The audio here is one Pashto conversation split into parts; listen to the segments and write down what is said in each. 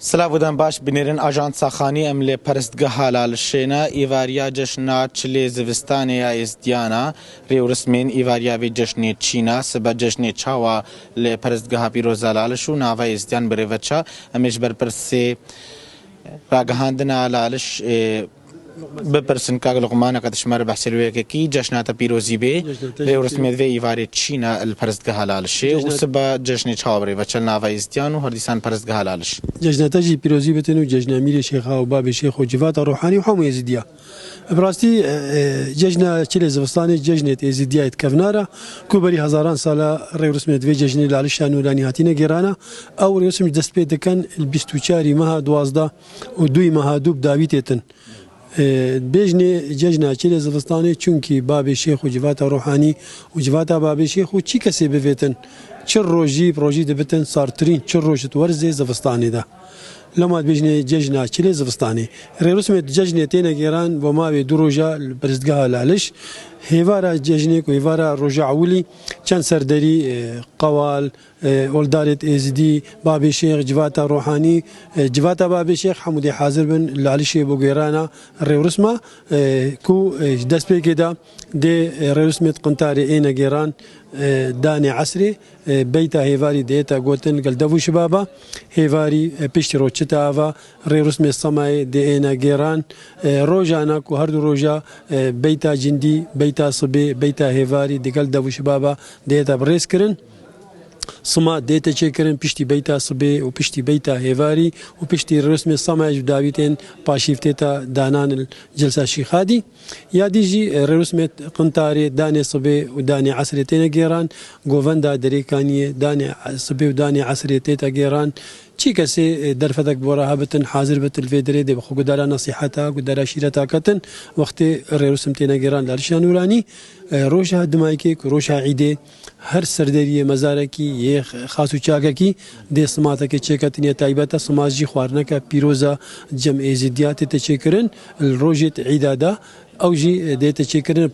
سلاوودان باش بنیرن آژانس خانی امل پرستگاه لالشینا ایواریا جشنا چلی زوستانه ازدیانا ریو رسمین ایواریا وی جشن چینا سبا جشن چاوا ل پرستگاه پیروزا لالشو ناوا ازدیان بروچا امیش بر پرسی راگهاندنا لالش بپرسن که لقمانه که تشمر بحثلویه که کی جشنات پیروزی به ریو رسمیت و ایواری چینا الپرستگاه لالشه و سبا جشن چاوری و چل ناوا ازدیان و هردیسان پرستگاه لالش جشنات جی پیروزی بتنو جشن امیر شیخ و باب شیخ و جوات روحانی و هم یزدیا براستی جشن چلی زوستانی جشن یزدیا کفنارا کوبری هزاران سال ریو رسمیت و جشن لالش نورانی هاتینه گرانا او ریو رسم دست پی دکن البستوچاری ماه دوازده و دوی ماه دوب داویتن بجنه جشن چلی زوستانی چونکی باب شیخ و جوات روحانی و جوات باب شیخ و چی کسی بویتن چه روزی پروژی دبتن سارترین چه روزت ورزه زوستانی ده لما بجنه جشن چلی زوستانی رسمت جشن تینا گیران و ما به دو روزا پرستگاه لالش هیوارا جشنی کو هیوارا روزا اولی چند سردری قوال ولدارت ازدی باب شیخ جوات روحانی جوات باب شیخ حمود حاضر بن لالش بوغیرانا رسمه کو دست به کده ده رسمت قنطاری اینا گیران داني عصري بيتا هيفاري ديتا قوتن قال دفو شبابا هيفاري بيشترو تشتافا ري رسمي السماي دينا جيران روجانا كو هردو روجا بيتا جندي بيتا صبي بيتا هيفاري دي قال دفو شبابا ديتا بريسكرن سما ديتا تشكرن بيشتي بيتا صبي وبيشتي بيتا هيفاري وبيشتي رسمي السماي داويتين باشيفتيتا دانان الجلسة الشيخادي يا ديجي رسمة قنطاري داني صبي وداني عسرتين جيران غوفندا دريكانية داني صبي وداني عسرتين جيران چی کسی درفتک بوراها بتن حاضر بتن الفيدري دي بخو قدارا نصيحتا قدارا شيرتا كتن وقت رسم تينا جيران لارشان نوراني روشها دمايكي روشها عيدي هر سردري مزاركي خاصو چاكي دي سماتك چيكتنيا تايبتا سماجي خوارنكا بيروزا جمع زديات تشكرن الروجت عيدادا او جي دي تشكرن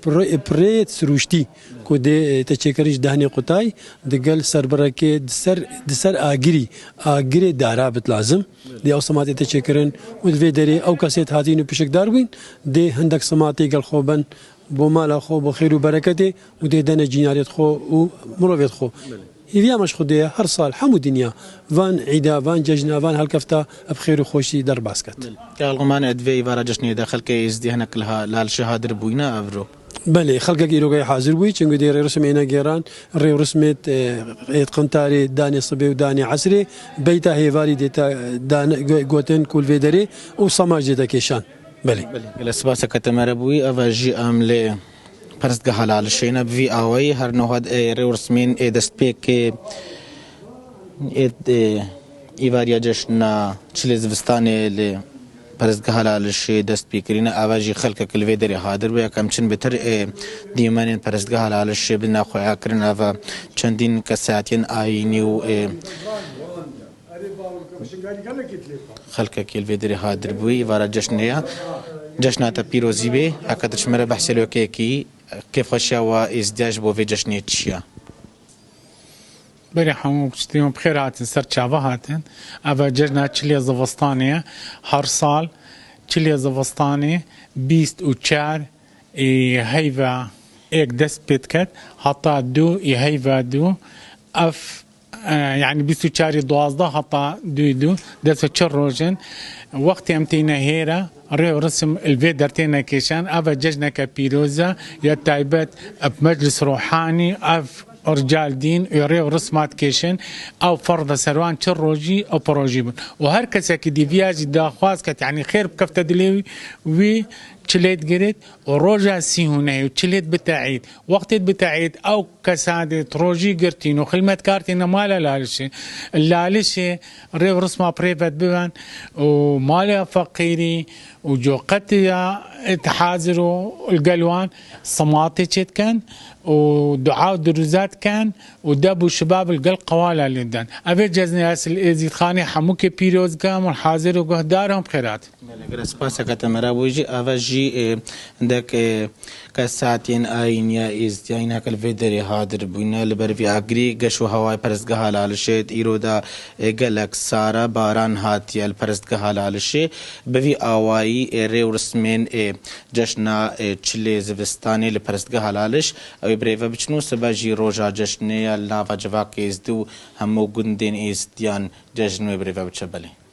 بريت سروشتي كو دي تشكرش دهني قطاي دقل سربركي دسر اجري دارابت لازم دي او سماتي تشكرن والفيدري او كاسيت هاتينو بشك داروين دي هندك سماتي قال خوبن بومال خو بخير وبركته ودي دنا جيناريت خو ومروفيت خو إذا مش خديه هر صال حمو دنيا فان عيدا فان ججنا فان هالكفتا بخير وخوشي در باسكت كالغمان ادفي فارا جشني داخل كيس دي هناك لها لالشهادر بوينا افرو بله خلقك يلوغي حاضر بوي چنگو دي رسمينا جيران ري رسمت قنطاري داني صبي وداني عسري بيتا هيفاري ديتا دان غوتن كول فيدري وصماج ديتا كيشان بله الاسباسه كتمربوي افاجي امله پرستگاه لالشینا بی آوی هر نهاد رسمین دست پیک ایواریا جشن چلی زوستانه ل پرستگاه لالش دست پیکرینه آواجی خلق کلوی دری حاضر و کم چند بهتر دیمان پرستگاه لالش بنا خواه کرن و چندین کساتین آینی و خلق کلوی دری حاضر بوی وارا جشنیا جشنات پیروزی به اکترش مره بحث لوکی کی كيف خشيا وازدواج بو في جشنية تشيا بري حمو بشتيهم بخير هاتن سر تشافا هاتن أفا جشنة تشلية زفستانية هر صال تشلية زفستانية بيست و تشار هيفا ايك دست بيتكت حتى دو هيفا دو اف يعني بيستو تشاري دوازده حتى دو دست تشر روجن وقت امتينا هيرا ريو رسم الفيدر تينا كيشان افا ججنا كبيروزا يتايبت بمجلس روحاني اف رجال دين يريو رسمات كيشن او فرض سروان تشروجي او بروجيبن وهر كسا كدي فياجي دا خواز كت يعني خير بكفتا دليوي وي تشليت قريت وروجا سيهوني وتشليت بتاعيد وقتت بتاعيد او كسادة روجي قرتين وخلمت كارتين مالا لالشي اللالشي ريو رسمة بريفت ببان ومالا فقيري وجو قتيا تحازروا القلوان صماتي كان ودعاء ودروزات كان ودابوا شباب القل قوالا لدن أبي جزني أسل إزيد خاني حموك بيروز قام والحاضر وقهدارهم خيرات سباسة كتمرا ويجي أفاجي جي عندك كساعتين آينيا إزديانا كالفيدري هادر بوينا لبرفي أجري قشو هواي برزقها لالشيت إيرودا قلق سارة باران هاتي البرزقها لالشي بفي آواي ريو رسمين جشنا تشلي زفستاني لبرزقها لالش أو بريفا بچنو سباجي روجا جشنيا لنافا جواك إزدو همو قندين إزديان جشنو بريفا بچبالي